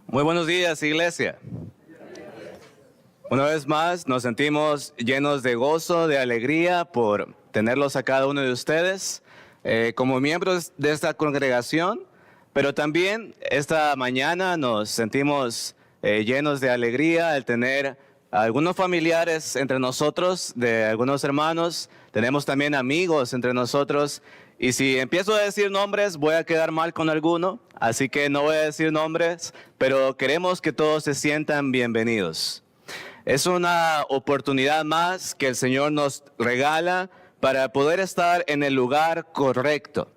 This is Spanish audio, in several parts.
Muy buenos días, iglesia. Una vez más nos sentimos llenos de gozo, de alegría por tenerlos a cada uno de ustedes como miembros de esta congregación, pero también esta mañana nos sentimos llenos de alegría al tener a algunos familiares entre nosotros, de algunos hermanos, tenemos también amigos entre nosotros. Y si empiezo a decir nombres, voy a quedar mal con alguno, así que no voy a decir nombres, pero queremos que todos se sientan bienvenidos. Es una oportunidad más que el Señor nos regala para poder estar en el lugar correcto.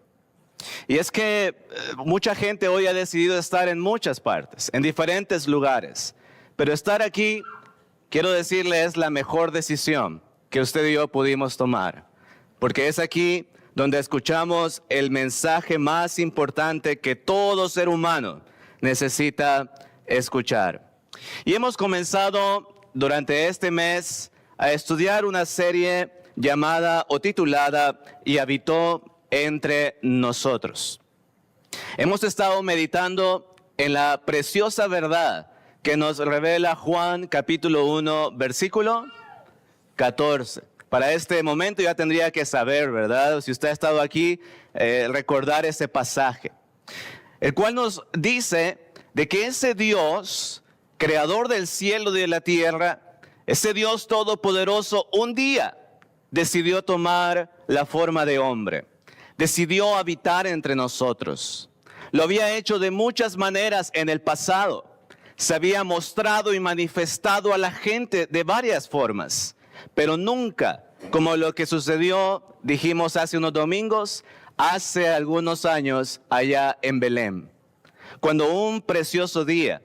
Y es que mucha gente hoy ha decidido estar en muchas partes, en diferentes lugares, pero estar aquí, quiero decirle, es la mejor decisión que usted y yo pudimos tomar, porque es aquí donde escuchamos el mensaje más importante que todo ser humano necesita escuchar. Y hemos comenzado durante este mes a estudiar una serie llamada o titulada "Y habitó entre nosotros". Hemos estado meditando en la preciosa verdad que nos revela Juan capítulo 1, versículo 14. Para este momento ya tendría que saber, ¿verdad? Si usted ha estado aquí, recordar ese pasaje, el cual nos dice de que ese Dios, creador del cielo y de la tierra, ese Dios todopoderoso, un día decidió tomar la forma de hombre, decidió habitar entre nosotros. Lo había hecho de muchas maneras en el pasado, se había mostrado y manifestado a la gente de varias formas, pero nunca como lo que sucedió, dijimos hace unos domingos, hace algunos años allá en Belén, cuando un precioso día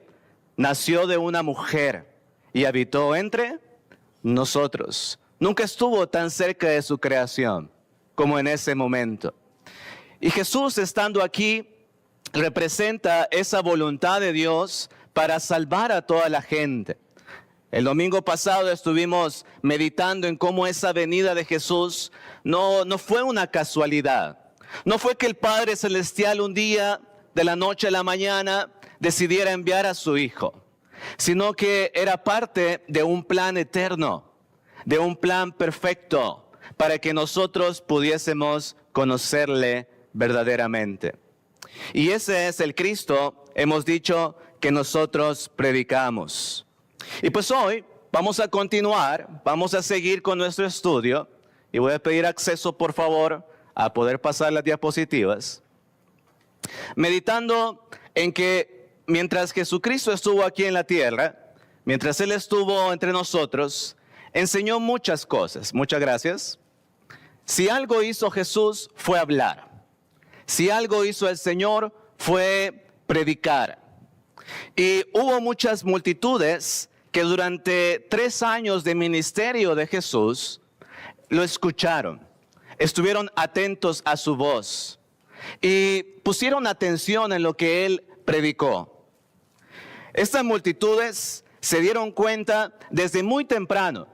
nació de una mujer y habitó entre nosotros. Nunca estuvo tan cerca de su creación como en ese momento. Y Jesús, estando aquí, representa esa voluntad de Dios para salvar a toda la gente. El domingo pasado estuvimos meditando en cómo esa venida de Jesús no fue una casualidad. No fue que el Padre Celestial un día, de la noche a la mañana, decidiera enviar a su Hijo, sino que era parte de un plan eterno, de un plan perfecto, para que nosotros pudiésemos conocerle verdaderamente. Y ese es el Cristo, hemos dicho, que nosotros predicamos. Y pues hoy vamos a continuar, vamos a seguir con nuestro estudio y voy a pedir acceso, por favor, a poder pasar las diapositivas, meditando en que mientras Jesucristo estuvo aquí en la tierra, mientras Él estuvo entre nosotros, enseñó muchas cosas. Muchas gracias. Si algo hizo Jesús fue hablar. Si algo hizo el Señor fue predicar. Y hubo muchas multitudes que durante 3 años de ministerio de Jesús lo escucharon, estuvieron atentos a su voz y pusieron atención en lo que Él predicó. Estas multitudes se dieron cuenta desde muy temprano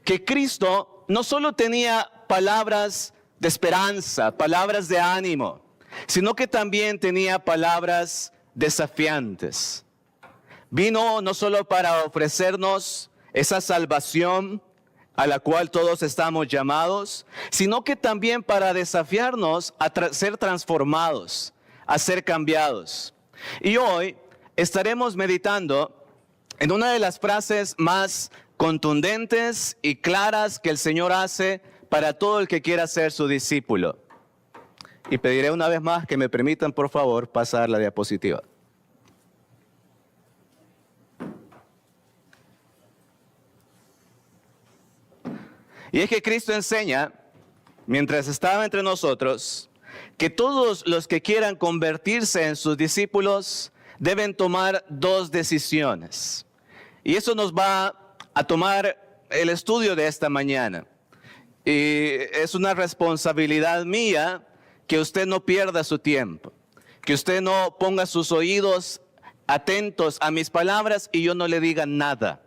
que Cristo no solo tenía palabras de esperanza, palabras de ánimo, sino que también tenía palabras desafiantes. Vino no solo para ofrecernos esa salvación a la cual todos estamos llamados, sino que también para desafiarnos a ser transformados, a ser cambiados. Y hoy estaremos meditando en una de las frases más contundentes y claras que el Señor hace para todo el que quiera ser su discípulo. Y pediré una vez más que me permitan, por favor, pasar la diapositiva. Y es que Cristo enseña, mientras estaba entre nosotros, que todos los que quieran convertirse en sus discípulos deben tomar 2 decisiones. Y eso nos va a tomar el estudio de esta mañana. Y es una responsabilidad mía que usted no pierda su tiempo, que usted no ponga sus oídos atentos a mis palabras y yo no le diga nada.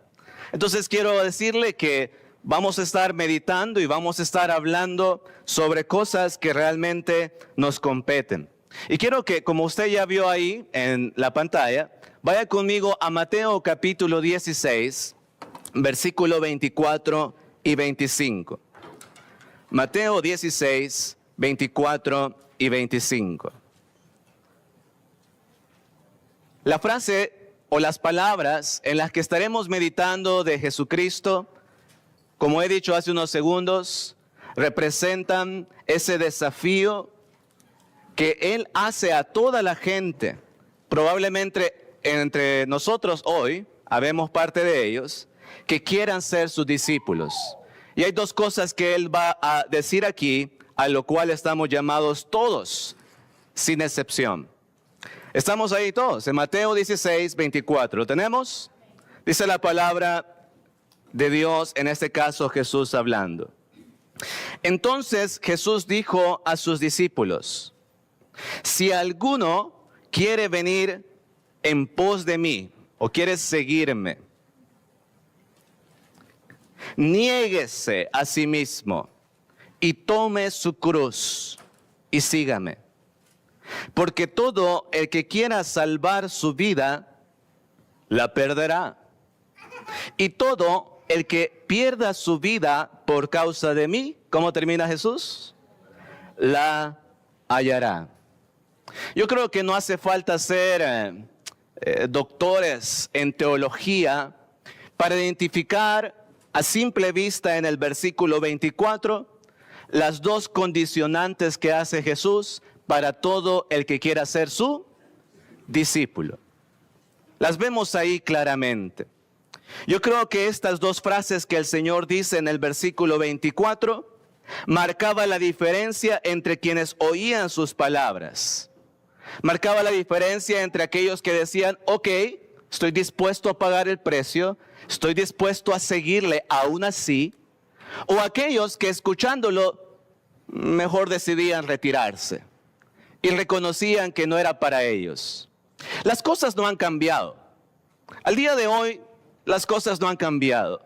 Entonces quiero decirle que vamos a estar meditando y vamos a estar hablando sobre cosas que realmente nos competen. Y quiero que, como usted ya vio ahí en la pantalla, Vaya conmigo a Mateo capítulo 16, versículo 24 y 25. Mateo 16, 24 y 25. La frase o las palabras en las que estaremos meditando de Jesucristo, como he dicho hace unos segundos, representan ese desafío que Él hace a toda la gente. Probablemente entre nosotros hoy, habemos parte de ellos, que quieran ser sus discípulos. Y hay dos cosas que Él va a decir aquí, a lo cual estamos llamados todos, sin excepción. Estamos ahí todos, en Mateo 16, 24. ¿Lo tenemos? Dice la palabra de Dios, en este caso Jesús hablando. Entonces Jesús dijo a sus discípulos: si alguno quiere venir en pos de mí o quiere seguirme, niéguese a sí mismo y tome su cruz y sígame. Porque todo el que quiera salvar su vida, la perderá. Y todo el que pierda su vida por causa de mí, ¿cómo termina Jesús? La hallará. Yo creo que no hace falta ser doctores en teología para identificar a simple vista en el versículo 24 las dos condicionantes que hace Jesús para todo el que quiera ser su discípulo. Las vemos ahí claramente. Yo creo que estas dos frases que el Señor dice en el versículo 24 marcaba la diferencia entre quienes oían sus palabras. Marcaba la diferencia entre aquellos que decían: ok, estoy dispuesto a pagar el precio, estoy dispuesto a seguirle aún así, o aquellos que escuchándolo mejor decidían retirarse y reconocían que no era para ellos. Las cosas no han cambiado. Al día de hoy, las cosas no han cambiado.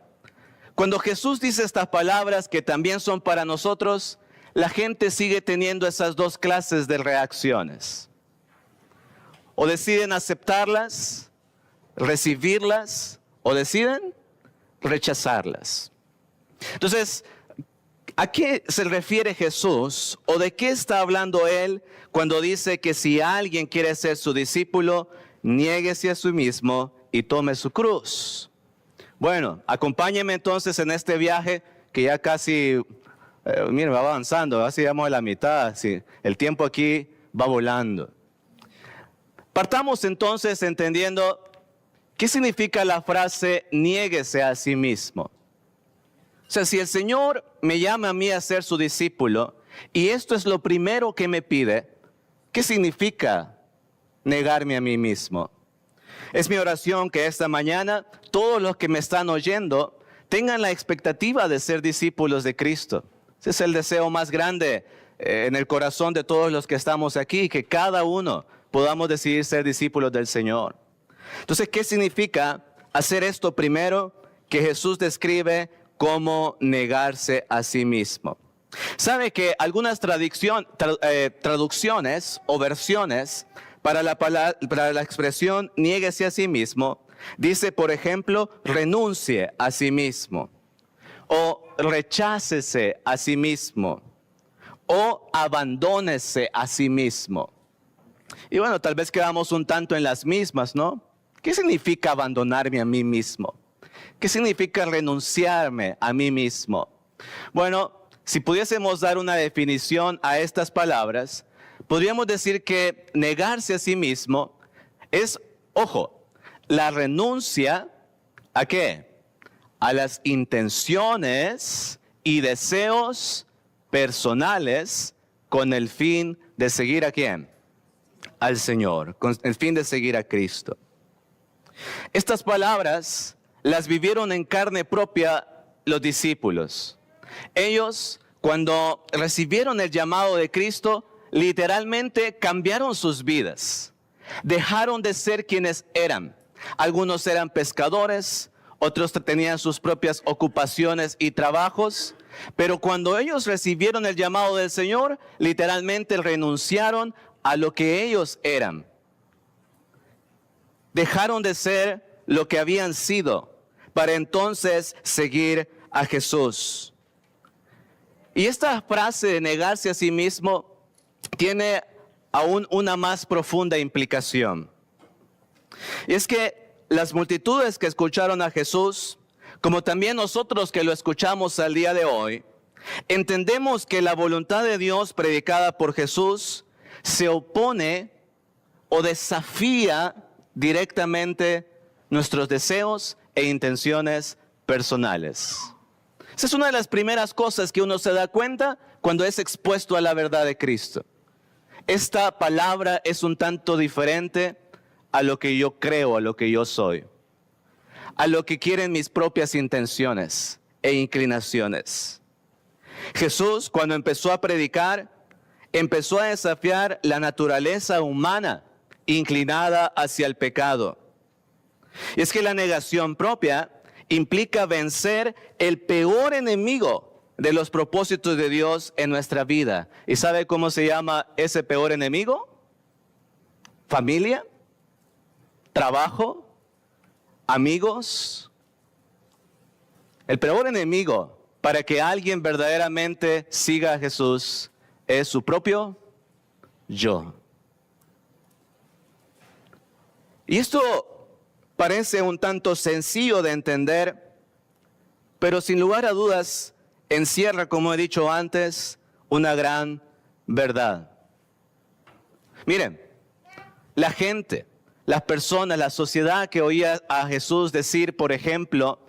Cuando Jesús dice estas palabras que también son para nosotros, la gente sigue teniendo esas dos clases de reacciones. O deciden aceptarlas, recibirlas, o deciden rechazarlas. Entonces, ¿a qué se refiere Jesús o de qué está hablando Él cuando dice que si alguien quiere ser su discípulo, niéguese a sí mismo y tome su cruz? Bueno, acompáñenme entonces en este viaje que ya casi, miren, va avanzando, así vamos a la mitad, sí, el tiempo aquí va volando. Partamos entonces entendiendo qué significa la frase niéguese a sí mismo. O sea, si el Señor me llama a mí a ser su discípulo y esto es lo primero que me pide, ¿qué significa negarme a mí mismo? Es mi oración que esta mañana todos los que me están oyendo tengan la expectativa de ser discípulos de Cristo. Ese es el deseo más grande en el corazón de todos los que estamos aquí, que cada uno podamos decidir ser discípulos del Señor. Entonces, ¿qué significa hacer esto primero que Jesús describe como negarse a sí mismo? ¿Sabe que algunas traducciones o versiones para la expresión niéguese a sí mismo, dice, por ejemplo, renuncie a sí mismo, o rechácese a sí mismo, o abandónese a sí mismo? Y bueno, tal vez quedamos un tanto en las mismas, ¿no? ¿Qué significa abandonarme a mí mismo? ¿Qué significa renunciarme a mí mismo? Bueno, si pudiésemos dar una definición a estas palabras, podríamos decir que negarse a sí mismo es, ojo, la renuncia ¿a qué? A las intenciones y deseos personales con el fin de seguir ¿a quién? Al Señor, con el fin de seguir a Cristo. Estas palabras las vivieron en carne propia los discípulos. Ellos, cuando recibieron el llamado de Cristo, literalmente cambiaron sus vidas. Dejaron de ser quienes eran. Algunos eran pescadores, otros tenían sus propias ocupaciones y trabajos, pero cuando ellos recibieron el llamado del Señor, literalmente renunciaron a lo que ellos eran. dejaron de ser lo que habían sido para entonces seguir a Jesús. Y esta frase de negarse a sí mismo tiene aún una más profunda implicación. Y es que las multitudes que escucharon a Jesús, como también nosotros que lo escuchamos al día de hoy, entendemos que la voluntad de Dios predicada por Jesús se opone o desafía directamente nuestros deseos e intenciones personales. Esa es una de las primeras cosas que uno se da cuenta cuando es expuesto a la verdad de Cristo. Esta palabra es un tanto diferente a lo que yo creo, a lo que yo soy, a lo que quieren mis propias intenciones e inclinaciones. Jesús, cuando empezó a predicar, empezó a desafiar la naturaleza humana inclinada hacia el pecado. Y es que la negación propia implica vencer el peor enemigo de los propósitos de Dios en nuestra vida. ¿Y sabe cómo se llama ese peor enemigo? Familia, trabajo, amigos. El peor enemigo para que alguien verdaderamente siga a Jesús es su propio yo. Y esto parece un tanto sencillo de entender, pero sin lugar a dudas encierra, como he dicho antes, una gran verdad. Miren, la gente, las personas, la sociedad que oía a Jesús decir, por ejemplo,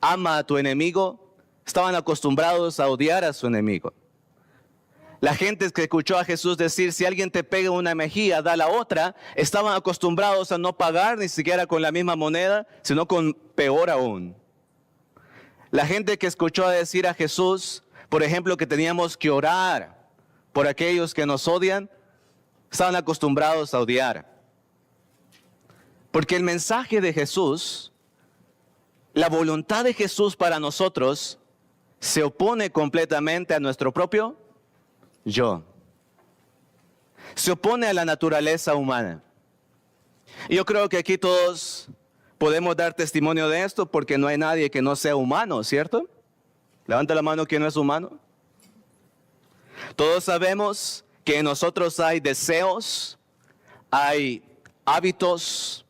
ama a tu enemigo, estaban acostumbrados a odiar a su enemigo. La gente que escuchó a Jesús decir, si alguien te pega una mejilla, da la otra, estaban acostumbrados a no pagar ni siquiera con la misma moneda, sino con peor aún. La gente que escuchó decir a Jesús, por ejemplo, que teníamos que orar por aquellos que nos odian, estaban acostumbrados a odiar. Porque el mensaje de Jesús, la voluntad de Jesús para nosotros, se opone completamente a nuestro propio yo. Se opone a la naturaleza humana. Y yo creo que aquí todos podemos dar testimonio de esto porque no hay nadie que no sea humano, ¿cierto? Levanta la mano quien no es humano. Todos sabemos que en nosotros hay deseos, hay hábitos,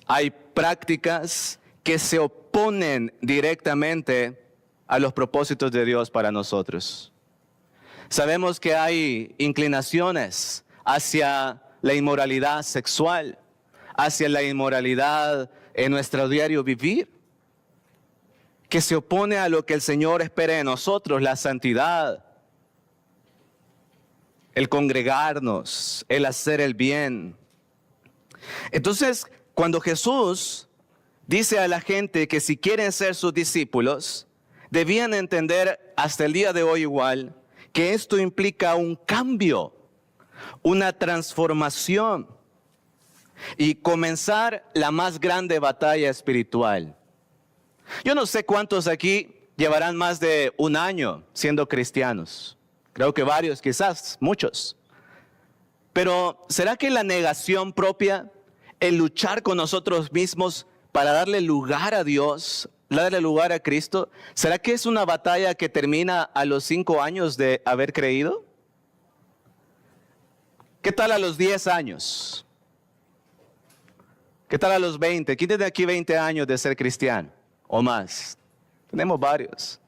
hay prácticas que se oponen directamente a los propósitos de Dios para nosotros. Sabemos que hay inclinaciones hacia la inmoralidad sexual, hacia la inmoralidad en nuestro diario vivir, que se opone a lo que el Señor espera de nosotros, la santidad, el congregarnos, el hacer el bien. Entonces, cuando Jesús dice a la gente que si quieren ser sus discípulos, debían entender hasta el día de hoy igual, que esto implica un cambio, una transformación y comenzar la más grande batalla espiritual. Yo no sé cuántos aquí llevarán más de un año siendo cristianos. Creo que varios, quizás muchos. Pero ¿será que la negación propia, el luchar con nosotros mismos para darle lugar a Dios, darle lugar a Cristo, ¿será que es una batalla que termina a los 5 años de haber creído? ¿Qué tal a los 10 años? ¿Qué tal a los 20? ¿Quién tiene aquí 20 años de ser cristiano o más? Tenemos varios.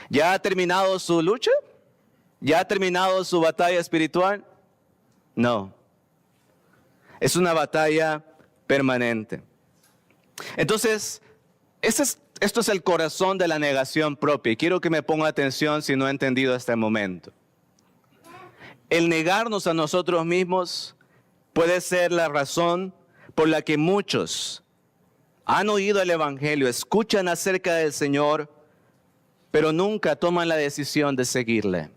¿Ya ha terminado su lucha? ¿Ya ha terminado su batalla espiritual? No. Es una batalla permanente. Entonces, esto es el corazón de la negación propia. Y quiero que me ponga atención si no he entendido hasta el momento. El negarnos a nosotros mismos puede ser la razón por la que muchos han oído el Evangelio, escuchan acerca del Señor, pero nunca toman la decisión de seguirle.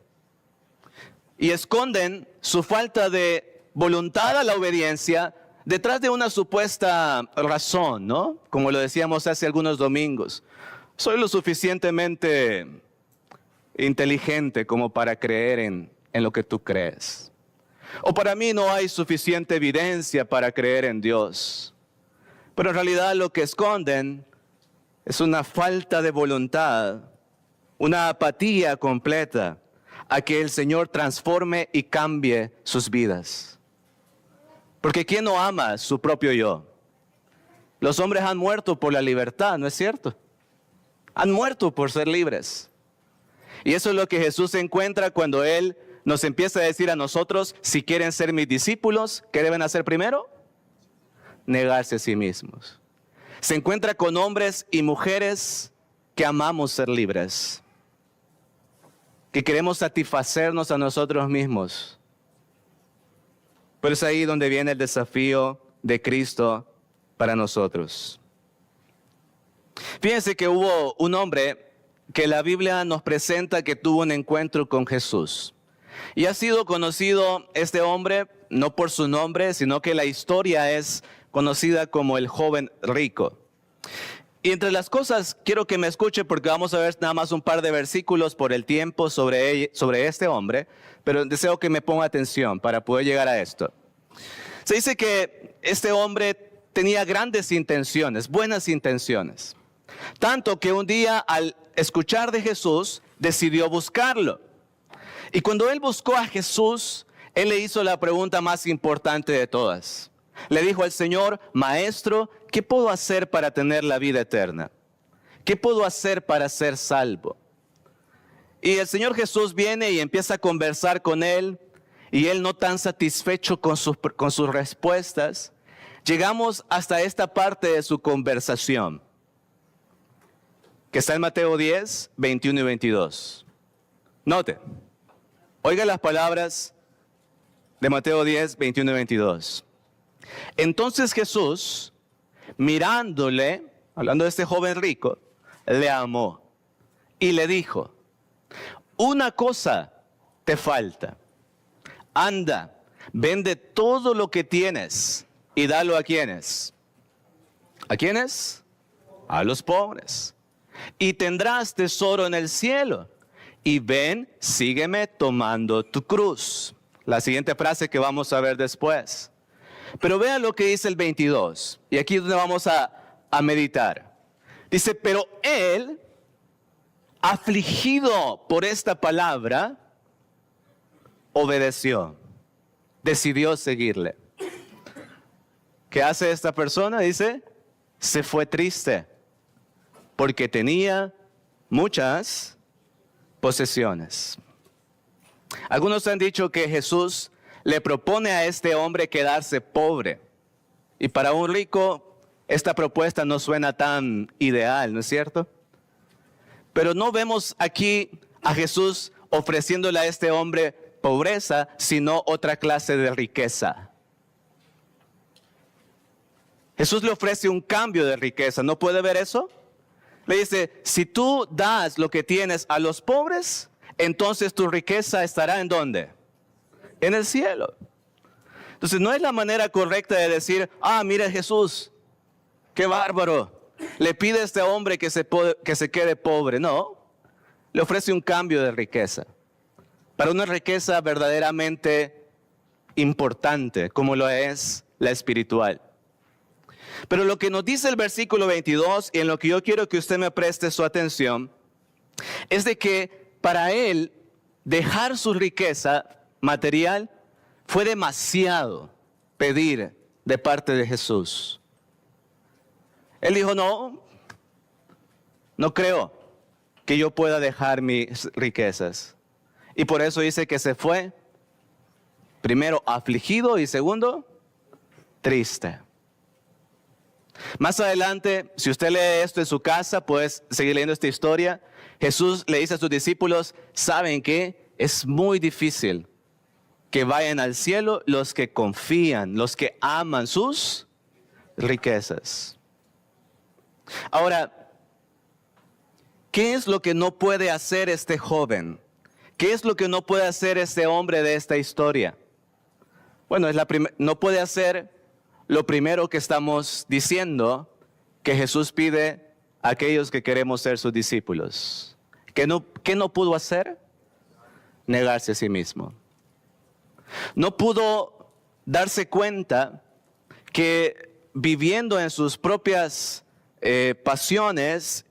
Y esconden su falta de voluntad a la obediencia detrás de una supuesta razón, ¿no? Como lo decíamos hace algunos domingos. Soy lo suficientemente inteligente como para creer en lo que tú crees. O para mí no hay suficiente evidencia para creer en Dios. Pero en realidad lo que esconden es una falta de voluntad, una apatía completa a que el Señor transforme y cambie sus vidas. Porque ¿quién no ama su propio yo? Los hombres han muerto por la libertad, ¿no es cierto? Han muerto por ser libres. Y eso es lo que Jesús encuentra cuando Él nos empieza a decir a nosotros, si quieren ser mis discípulos, ¿qué deben hacer primero? Negarse a sí mismos. Se encuentra con hombres y mujeres que amamos ser libres, que queremos satisfacernos a nosotros mismos. Pero es ahí donde viene el desafío de Cristo para nosotros. Fíjense que hubo un hombre que la Biblia nos presenta que tuvo un encuentro con Jesús. Y ha sido conocido este hombre, no por su nombre, sino que la historia es conocida como el joven rico. Y entre las cosas, quiero que me escuche porque vamos a ver nada más un par de versículos por el tiempo sobre este hombre, pero deseo que me ponga atención para poder llegar a esto. Se dice que este hombre tenía grandes intenciones, buenas intenciones. Tanto que un día al escuchar de Jesús decidió buscarlo. Y cuando él buscó a Jesús, él le hizo la pregunta más importante de todas. Le dijo al Señor, Maestro, ¿qué puedo hacer para tener la vida eterna? ¿Qué puedo hacer para ser salvo? Y el Señor Jesús viene y empieza a conversar con él, y él no tan satisfecho con sus respuestas, llegamos hasta esta parte de su conversación, que está en Mateo 10, 21 y 22. Note, oiga las palabras de Mateo 10, 21 y 22. Entonces Jesús, mirándole, hablando de este joven rico, le amó y le dijo, una cosa te falta. Anda, vende todo lo que tienes y dalo a ¿quiénes? ¿A quiénes? A los pobres. Y tendrás tesoro en el cielo. Y ven, sígueme tomando tu cruz. La siguiente frase que vamos a ver después. Pero vean lo que dice el 22. Y aquí es donde vamos a meditar. Dice, pero él, afligido por esta palabra, obedeció. Decidió seguirle. ¿Qué hace esta persona? Dice, se fue triste. Porque tenía muchas posesiones. Algunos han dicho que Jesús le propone a este hombre quedarse pobre. Y para un rico, esta propuesta no suena tan ideal, ¿no es cierto? Pero no vemos aquí a Jesús ofreciéndole a este hombre pobreza, sino otra clase de riqueza. Jesús le ofrece un cambio de riqueza. ¿No puede ver eso? Le dice, si tú das lo que tienes a los pobres, entonces tu riqueza estará ¿en dónde? En el cielo. Entonces no es la manera correcta de decir, mira Jesús, qué bárbaro. Le pide a este hombre que se quede pobre. No, le ofrece un cambio de riqueza. Para una riqueza verdaderamente importante, como lo es la espiritual. Pero lo que nos dice el versículo 22, y en lo que yo quiero que usted me preste su atención, es de que para él dejar su riqueza material fue demasiado pedir de parte de Jesús. Él dijo, no creo que yo pueda dejar mis riquezas. Y por eso dice que se fue, primero afligido y segundo, triste. Más adelante, si usted lee esto en su casa, puedes seguir leyendo esta historia. Jesús le dice a sus discípulos, ¿saben qué? Es muy difícil que vayan al cielo los que confían, los que aman sus riquezas. Ahora, ¿qué es lo que no puede hacer este joven? ¿Qué es lo que no puede hacer este hombre de esta historia? Bueno, no puede hacer lo primero que estamos diciendo que Jesús pide a aquellos que queremos ser sus discípulos. ¿Qué no pudo hacer? Negarse a sí mismo. No pudo darse cuenta que viviendo en sus propias pasiones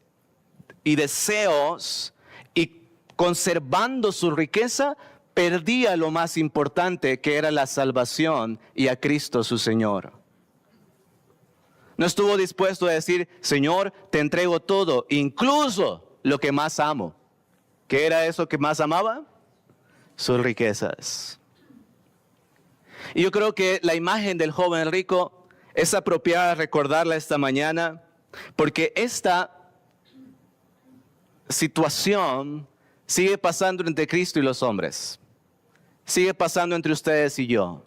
y deseos y conservando su riqueza, perdía lo más importante, que era la salvación y a Cristo su Señor. No estuvo dispuesto a decir: Señor, te entrego todo, incluso lo que más amo. ¿Qué era eso que más amaba? Sus riquezas. Y yo creo que la imagen del joven rico es apropiada recordarla esta mañana, porque esta situación sigue pasando entre Cristo y los hombres. Sigue pasando entre ustedes y yo.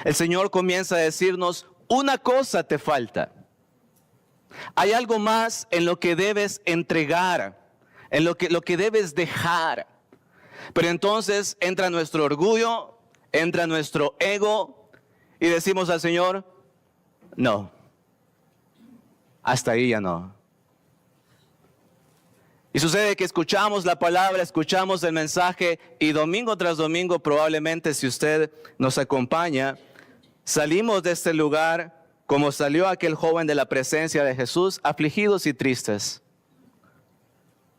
El Señor comienza a decirnos: una cosa te falta. Hay algo más en lo que debes entregar, en lo que debes dejar. Pero entonces entra nuestro orgullo, entra nuestro ego y decimos al Señor: no, hasta ahí ya no. Y sucede que escuchamos la palabra, escuchamos el mensaje y domingo tras domingo, probablemente si usted nos acompaña, salimos de este lugar como salió aquel joven de la presencia de Jesús, afligidos y tristes,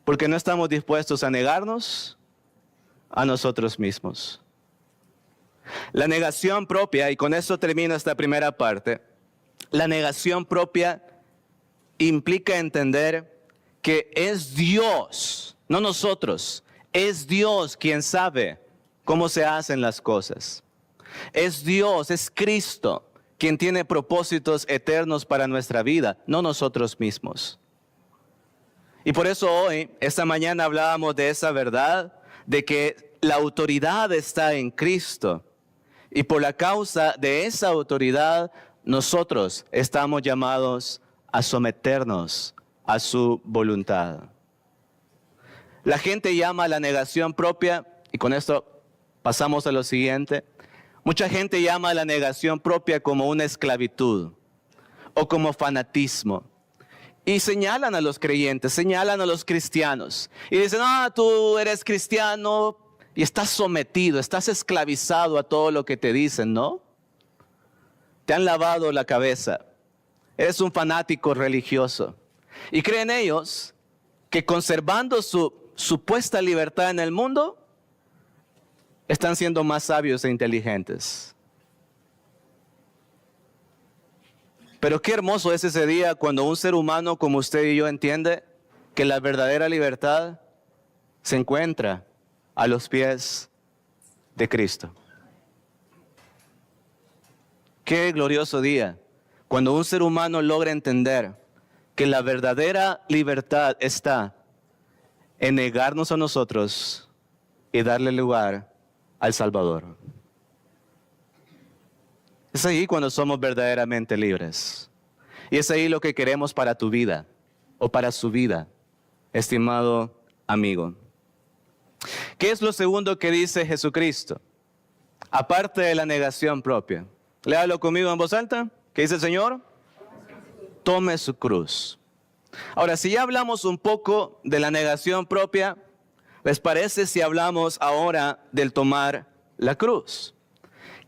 porque no estamos dispuestos a negarnos a nosotros mismos. La negación propia, y con eso termino esta primera parte, la negación propia implica entender que es Dios, no nosotros, es Dios quien sabe cómo se hacen las cosas. Es Dios, es Cristo quien tiene propósitos eternos para nuestra vida, no nosotros mismos. Y por eso hoy, esta mañana hablábamos de esa verdad, de que la autoridad está en Cristo. Y por la causa de esa autoridad, nosotros estamos llamados a someternos a su voluntad. La gente llama a la negación propia, y con esto pasamos a lo siguiente. Mucha gente llama a la negación propia como una esclavitud o como fanatismo. Y señalan a los creyentes, señalan a los cristianos. Y dicen: tú eres cristiano y estás sometido, estás esclavizado a todo lo que te dicen, ¿no? Te han lavado la cabeza. Eres un fanático religioso. Y creen ellos que conservando su supuesta libertad en el mundo, están siendo más sabios e inteligentes. Pero qué hermoso es ese día cuando un ser humano como usted y yo entiende que la verdadera libertad se encuentra a los pies de Cristo. Qué glorioso día cuando un ser humano logra entender que la verdadera libertad está en negarnos a nosotros y darle lugar al Salvador. Es ahí cuando somos verdaderamente libres. Y es ahí lo que queremos para tu vida o para su vida, estimado amigo. ¿Qué es lo segundo que dice Jesucristo? Aparte de la negación propia. Léalo conmigo en voz alta. ¿Qué dice el Señor? Tome su cruz. Ahora, si ya hablamos un poco de la negación propia, ¿les parece si hablamos ahora del tomar la cruz?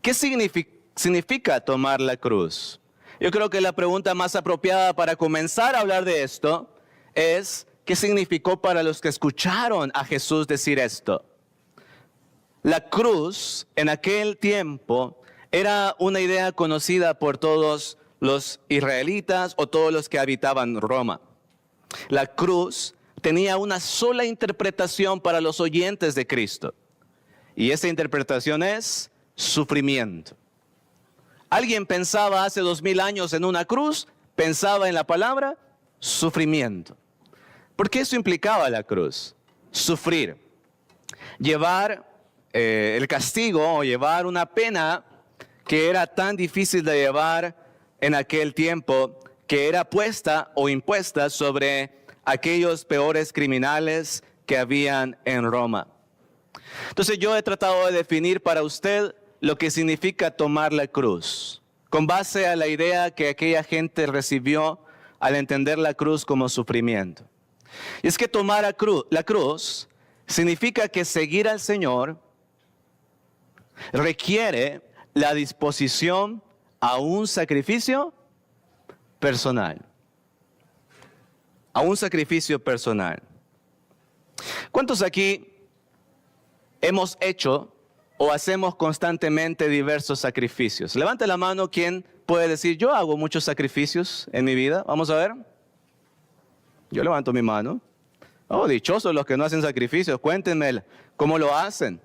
¿Qué significa tomar la cruz? Yo creo que la pregunta más apropiada para comenzar a hablar de esto es: ¿qué significó para los que escucharon a Jesús decir esto? La cruz en aquel tiempo era una idea conocida por todos los israelitas o todos los que habitaban Roma. La cruz tenía una sola interpretación para los oyentes de Cristo. Y esa interpretación es sufrimiento. Alguien pensaba hace 2000 años en una cruz, pensaba en la palabra sufrimiento. ¿Por qué eso implicaba la cruz? Sufrir. Llevar el castigo o llevar una pena que era tan difícil de llevar en aquel tiempo, que era puesta o impuesta sobre aquellos peores criminales que habían en Roma. Entonces yo he tratado de definir para usted lo que significa tomar la cruz, con base a la idea que aquella gente recibió al entender la cruz como sufrimiento. Y es que tomar la cruz significa que seguir al Señor requiere la disposición a un sacrificio personal. A un sacrificio personal. ¿Cuántos aquí hemos hecho o hacemos constantemente diversos sacrificios? Levante la mano quien puede decir, yo hago muchos sacrificios en mi vida. Vamos a ver. Yo levanto mi mano. Oh, dichosos los que no hacen sacrificios. Cuéntenme cómo lo hacen.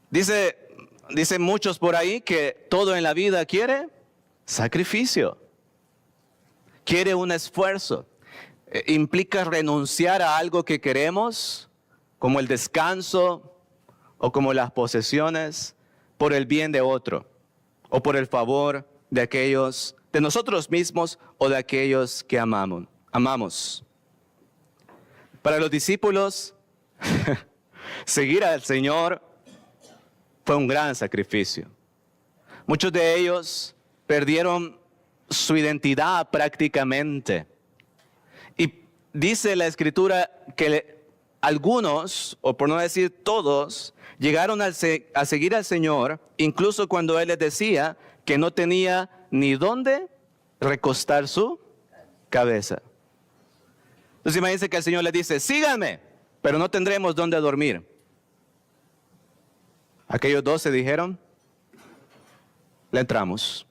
Dicen muchos por ahí que todo en la vida quiere sacrificio. Quiere un esfuerzo. Implica renunciar a algo que queremos, como el descanso o como las posesiones, por el bien de otro o por el favor de aquellos, de nosotros mismos o de aquellos que amamos. Para los discípulos, seguir al Señor fue un gran sacrificio. Muchos de ellos perdieron su identidad prácticamente. Y dice la Escritura que algunos, o por no decir todos, llegaron a seguir al Señor, incluso cuando Él les decía que no tenía ni dónde recostar su cabeza. Entonces imagínense que el Señor les dice, síganme, pero no tendremos dónde dormir. Aquellos 12 dijeron, le entramos.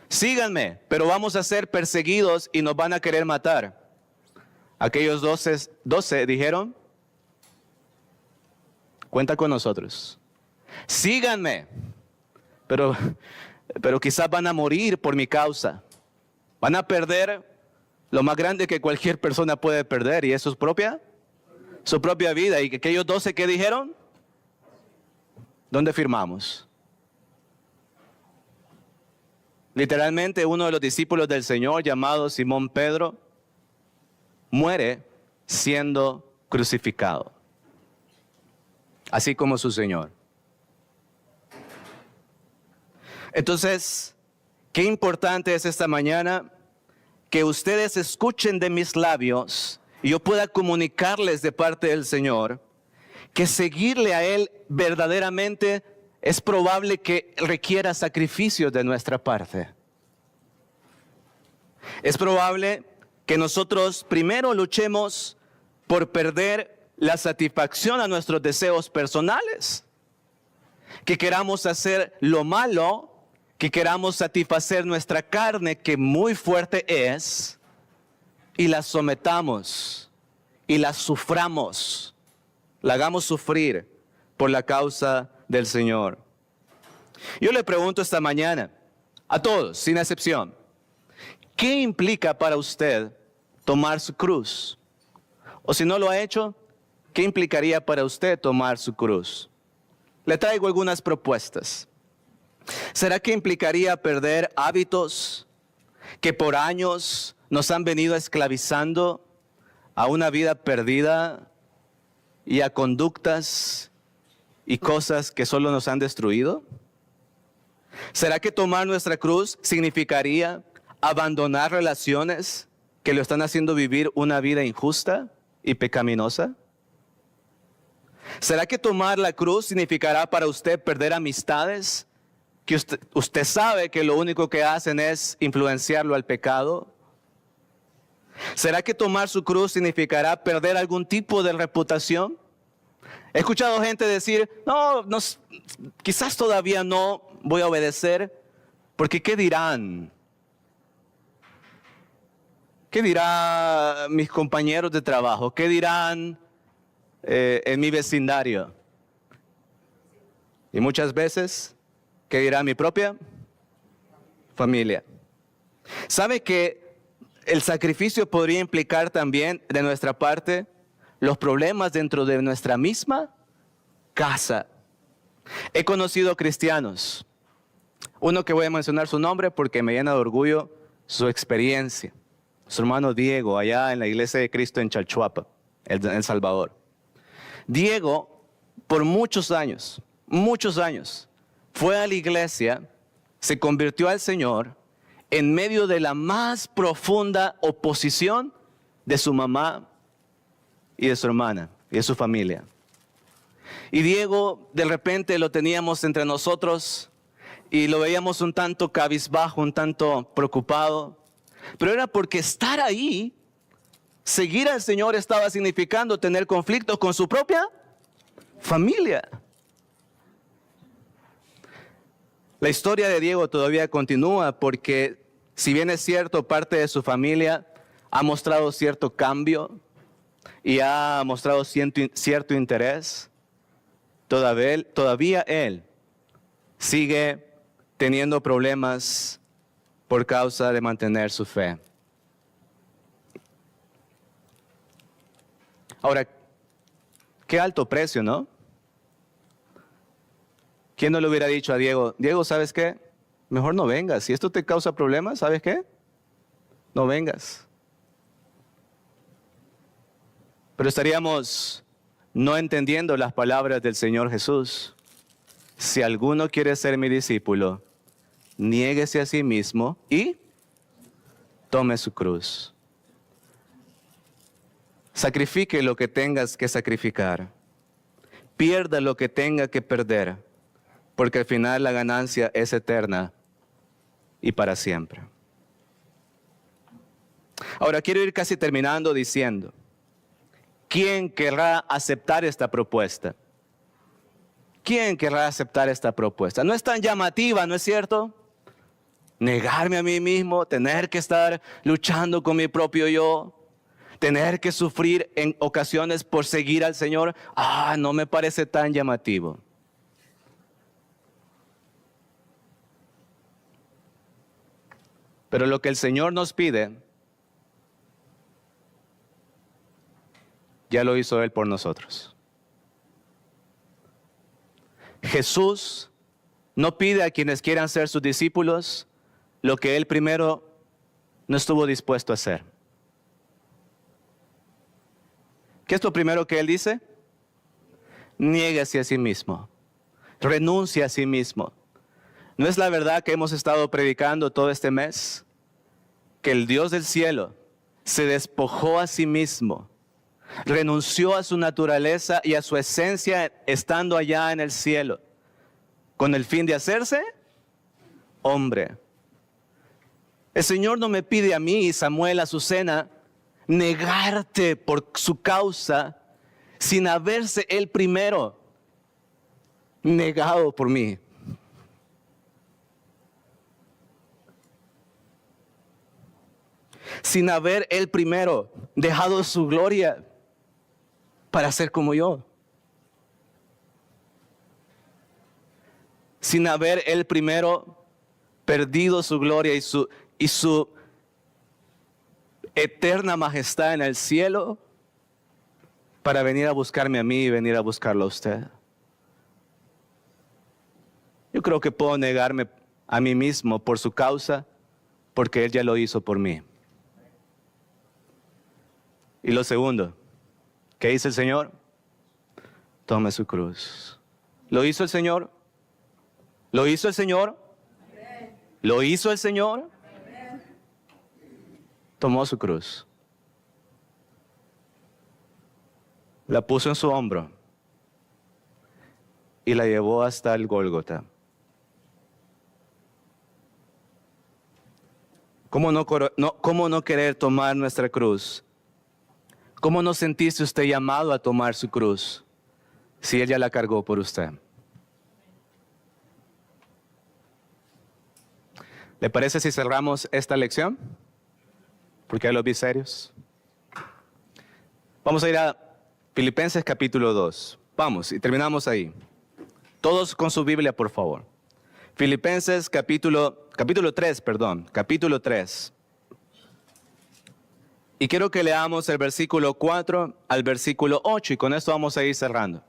Síganme, pero vamos a ser perseguidos y nos van a querer matar. Aquellos 12 dijeron, cuenta con nosotros. Síganme, pero quizás van a morir por mi causa. Van a perder lo más grande que cualquier persona puede perder, y es su propia vida. Y aquellos 12 que dijeron, ¿dónde firmamos? Literalmente uno de los discípulos del Señor, llamado Simón Pedro, muere siendo crucificado, así como su Señor. Entonces, qué importante es esta mañana que ustedes escuchen de mis labios y yo pueda comunicarles de parte del Señor que seguirle a Él verdaderamente es probable que requiera sacrificios de nuestra parte. Es probable que nosotros primero luchemos por perder la satisfacción a nuestros deseos personales, que queramos hacer lo malo, que queramos satisfacer nuestra carne, que muy fuerte es, y la sometamos y la suframos, la hagamos sufrir por la causa del Señor. Yo le pregunto esta mañana a todos, sin excepción, ¿qué implica para usted tomar su cruz? O si no lo ha hecho, ¿qué implicaría para usted tomar su cruz? Le traigo algunas propuestas. ¿Será que implicaría perder hábitos que por años nos han venido esclavizando a una vida perdida y a conductas y cosas que solo nos han destruido? ¿Será que tomar nuestra cruz significaría abandonar relaciones que lo están haciendo vivir una vida injusta y pecaminosa? ¿Será que tomar la cruz significará para usted perder amistades que usted sabe que lo único que hacen es influenciarlo al pecado? ¿Será que tomar su cruz significará perder algún tipo de reputación? He escuchado gente decir, no, quizás todavía no voy a obedecer, porque ¿qué dirán? ¿Qué dirán mis compañeros de trabajo? ¿Qué dirán en mi vecindario? Y muchas veces, ¿qué dirá mi propia familia? ¿Sabe que el sacrificio podría implicar también de nuestra parte los problemas dentro de nuestra misma casa? He conocido cristianos, uno que voy a mencionar su nombre porque me llena de orgullo su experiencia. Su hermano Diego, allá en la Iglesia de Cristo en Chalchuapa, en El Salvador. Diego, por muchos años, fue a la iglesia, se convirtió al Señor en medio de la más profunda oposición de su mamá y de su hermana y de su familia. Y Diego, de repente lo teníamos entre nosotros y lo veíamos un tanto cabizbajo, un tanto preocupado, pero era porque estar ahí, seguir al Señor estaba significando tener conflictos con su propia familia. La historia de Diego todavía continúa porque, si bien es cierto, parte de su familia ha mostrado cierto cambio y ha mostrado cierto interés, todavía él sigue teniendo problemas por causa de mantener su fe. Ahora, qué alto precio, ¿no? ¿Quién no le hubiera dicho a Diego, Diego, ¿sabes qué? Mejor no vengas. Si esto te causa problemas, ¿sabes qué? No vengas. Pero estaríamos no entendiendo las palabras del Señor Jesús. Si alguno quiere ser mi discípulo, niéguese a sí mismo y tome su cruz. Sacrifique lo que tengas que sacrificar. Pierda lo que tenga que perder, porque al final la ganancia es eterna y para siempre. Ahora quiero ir casi terminando diciendo, ¿quién querrá aceptar esta propuesta? ¿Quién querrá aceptar esta propuesta? No es tan llamativa, ¿no es cierto? Negarme a mí mismo, tener que estar luchando con mi propio yo, tener que sufrir en ocasiones por seguir al Señor. No me parece tan llamativo. Pero lo que el Señor nos pide, ya lo hizo Él por nosotros. Jesús no pide a quienes quieran ser sus discípulos lo que Él primero no estuvo dispuesto a hacer. ¿Qué es lo primero que Él dice? Niéguese a sí mismo. Renuncie a sí mismo. ¿No es la verdad que hemos estado predicando todo este mes? Que el Dios del cielo se despojó a sí mismo, renunció a su naturaleza y a su esencia estando allá en el cielo, con el fin de hacerse hombre. El Señor no me pide a mí, Samuel Azucena, negarte por su causa sin haberse Él primero negado por mí. Sin haber Él primero dejado su gloria para ser como yo. Sin haber Él primero perdido su gloria y su eterna majestad en el cielo para venir a buscarme a mí y venir a buscarlo a usted. Yo creo que puedo negarme a mí mismo por su causa, porque Él ya lo hizo por mí. Y lo segundo, ¿qué dice el Señor? Tome su cruz. ¿Lo hizo el Señor? ¿Lo hizo el Señor? ¿Lo hizo el Señor? Tomó su cruz. La puso en su hombro y la llevó hasta el Gólgota. ¿Cómo no querer tomar nuestra cruz? ¿Cómo no sentirse usted llamado a tomar su cruz si Él ya la cargó por usted? ¿Le parece si cerramos esta lección? Porque ya los vi serios. Vamos a ir a Filipenses capítulo 2. Vamos, y terminamos ahí. Todos con su Biblia, por favor. Filipenses capítulo 3. Y quiero que leamos el versículo 4 al versículo 8 y con esto vamos a ir cerrando.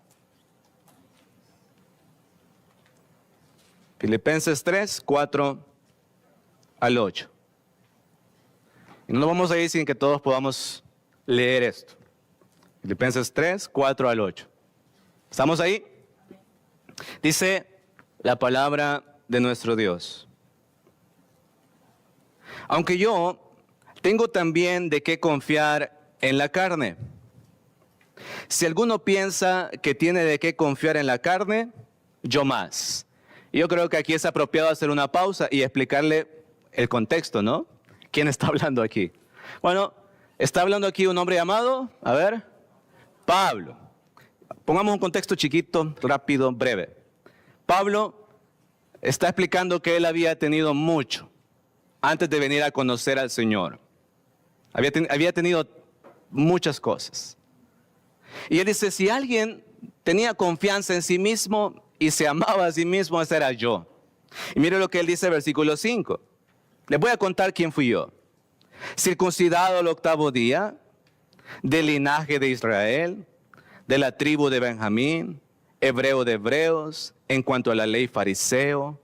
Filipenses 3, 4 al 8. Y no nos vamos a ir sin que todos podamos leer esto. Filipenses 3, 4 al 8. ¿Estamos ahí? Dice la palabra de nuestro Dios. Aunque yo tengo también de qué confiar en la carne. Si alguno piensa que tiene de qué confiar en la carne, yo más. Y yo creo que aquí es apropiado hacer una pausa y explicarle el contexto, ¿no? ¿Quién está hablando aquí? Bueno, está hablando aquí un hombre llamado, a ver, Pablo. Pongamos un contexto chiquito, rápido, breve. Pablo está explicando que él había tenido mucho antes de venir a conocer al Señor. Había tenido muchas cosas. Y él dice, si alguien tenía confianza en sí mismo y se amaba a sí mismo, ese era yo. Y mire lo que él dice en versículo 5. Les voy a contar quién fui yo. Circuncidado al 8º día, del linaje de Israel, de la tribu de Benjamín, hebreo de hebreos, en cuanto a la ley fariseo,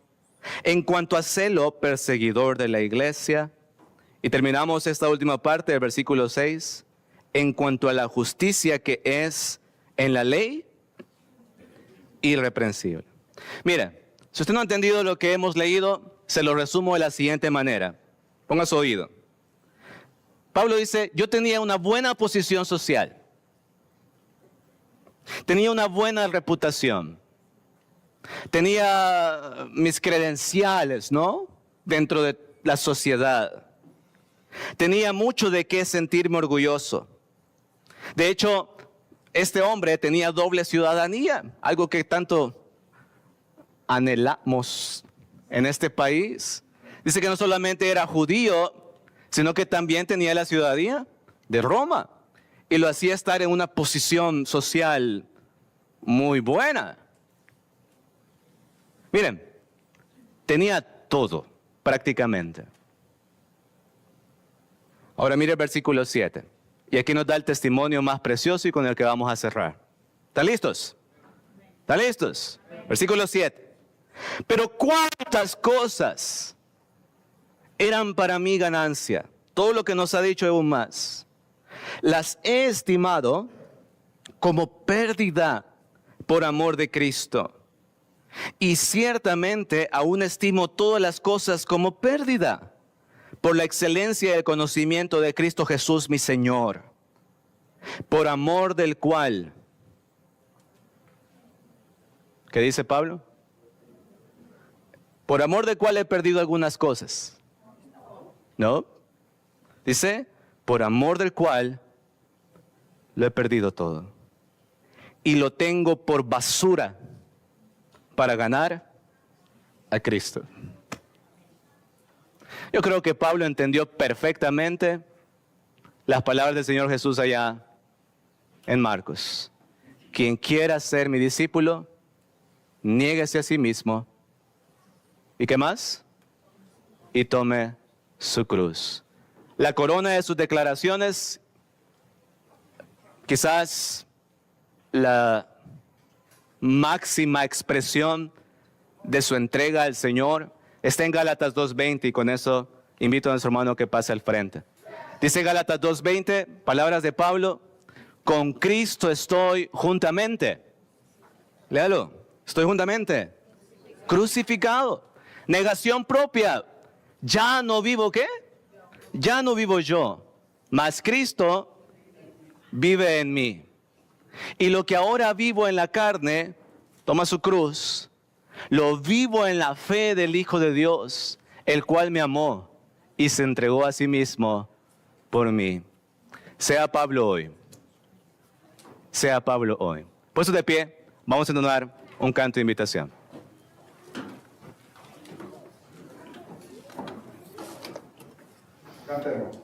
en cuanto a celo perseguidor de la iglesia. Y terminamos esta última parte del versículo 6, en cuanto a la justicia que es en la ley, irreprensible. Mire, si usted no ha entendido lo que hemos leído, se lo resumo de la siguiente manera. Ponga su oído. Pablo dice, yo tenía una buena posición social. Tenía una buena reputación. Tenía mis credenciales, ¿no? Dentro de la sociedad. Tenía mucho de qué sentirme orgulloso. De hecho, este hombre tenía doble ciudadanía, algo que tanto anhelamos en este país. Dice que no solamente era judío, sino que también tenía la ciudadanía de Roma. Y lo hacía estar en una posición social muy buena. Miren, tenía todo, prácticamente. Ahora mire el versículo 7. Y aquí nos da el testimonio más precioso y con el que vamos a cerrar. ¿Están listos? ¿Están listos? Versículo 7. Pero cuántas cosas eran para mí ganancia. Todo lo que nos ha dicho aún más. Las he estimado como pérdida por amor de Cristo. Y ciertamente aún estimo todas las cosas como pérdida por la excelencia del conocimiento de Cristo Jesús mi Señor, por amor del cual, ¿qué dice Pablo? Por amor del cual he perdido algunas cosas. ¿No? Dice, por amor del cual lo he perdido todo. Y lo tengo por basura para ganar a Cristo. Yo creo que Pablo entendió perfectamente las palabras del Señor Jesús allá en Marcos. Quien quiera ser mi discípulo, niéguese a sí mismo. ¿Y qué más? Y tome su cruz. La corona de sus declaraciones, quizás la máxima expresión de su entrega al Señor, está en Gálatas 2:20 y con eso invito a nuestro hermano que pase al frente. Dice Gálatas 2:20, palabras de Pablo, con Cristo estoy juntamente. Léalo, estoy juntamente. Crucificado. Negación propia. Ya no vivo, ¿qué? Ya no vivo yo, mas Cristo vive en mí. Y lo que ahora vivo en la carne, toma su cruz, lo vivo en la fe del Hijo de Dios, el cual me amó y se entregó a sí mismo por mí. Sea Pablo hoy. Sea Pablo hoy. Puesto de pie, vamos a entonar un canto de invitación. Cantemos.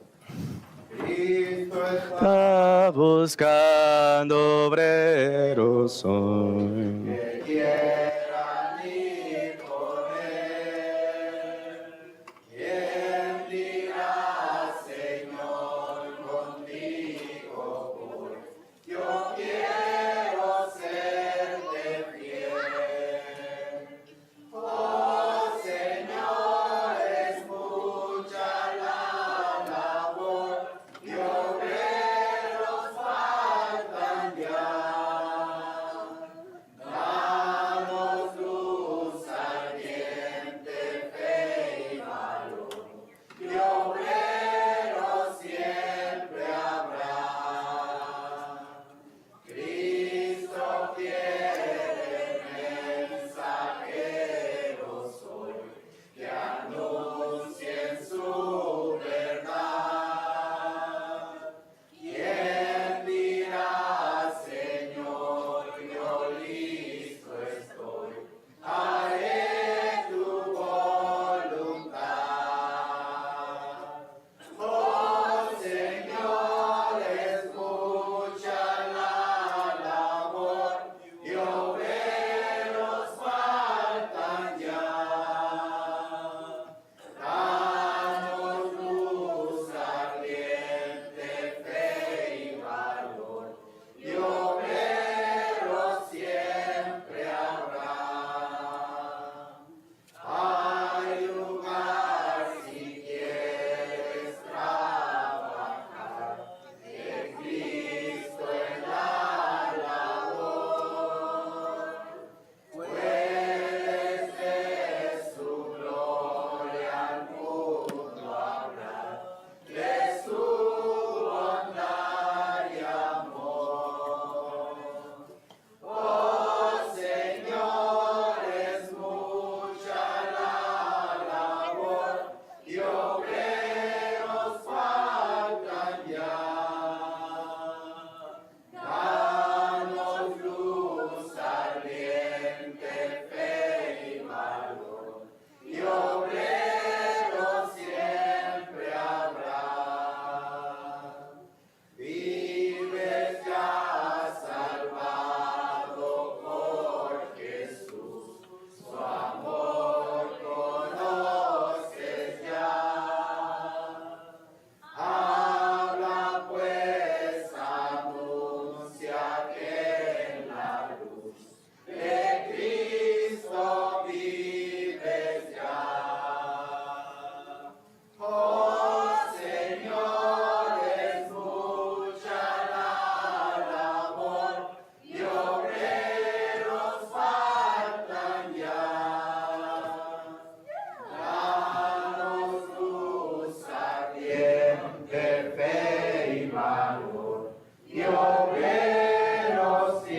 Cristo Está buscando obreros hoy. que quieran ir con él. ¿Quién dirá, Señor, contigo voy? Yo quiero serte fiel. Oh Señor, es mucha la labor y obreros faltan ya.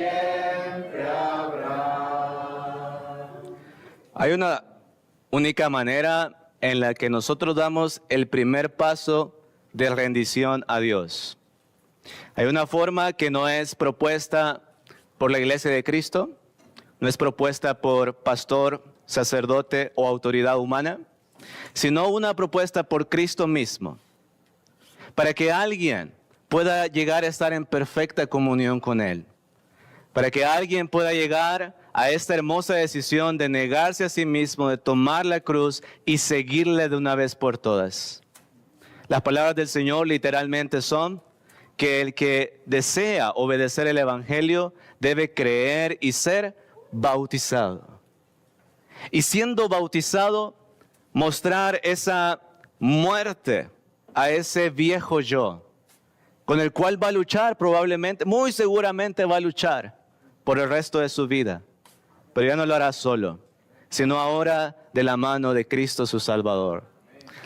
siempre habrá. Hay una única manera en la que nosotros damos el primer paso de rendición a Dios. Hay una forma que no es propuesta por la Iglesia de Cristo, no es propuesta por pastor, sacerdote o autoridad humana, sino una propuesta por Cristo mismo, para que alguien pueda llegar a estar en perfecta comunión con Él, para que alguien pueda llegar a esta hermosa decisión de negarse a sí mismo, de tomar la cruz y seguirle de una vez por todas. Las palabras del Señor literalmente son que el que desea obedecer el Evangelio debe creer y ser bautizado. Y siendo bautizado, mostrar esa muerte a ese viejo yo, con el cual va a luchar probablemente, muy seguramente va a luchar por el resto de su vida. Pero ya no lo hará solo, sino ahora de la mano de Cristo su Salvador.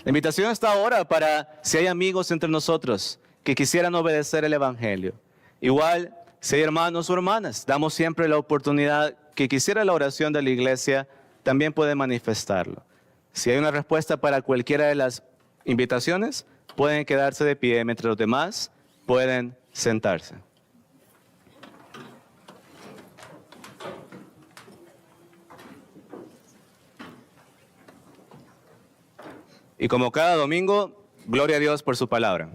La invitación está ahora para si hay amigos entre nosotros que quisieran obedecer el Evangelio. Igual, si hay hermanos o hermanas, damos siempre la oportunidad que quisiera la oración de la iglesia, también puede manifestarlo. Si hay una respuesta para cualquiera de las invitaciones, pueden quedarse de pie, mientras los demás pueden sentarse. Y como cada domingo, gloria a Dios por su palabra.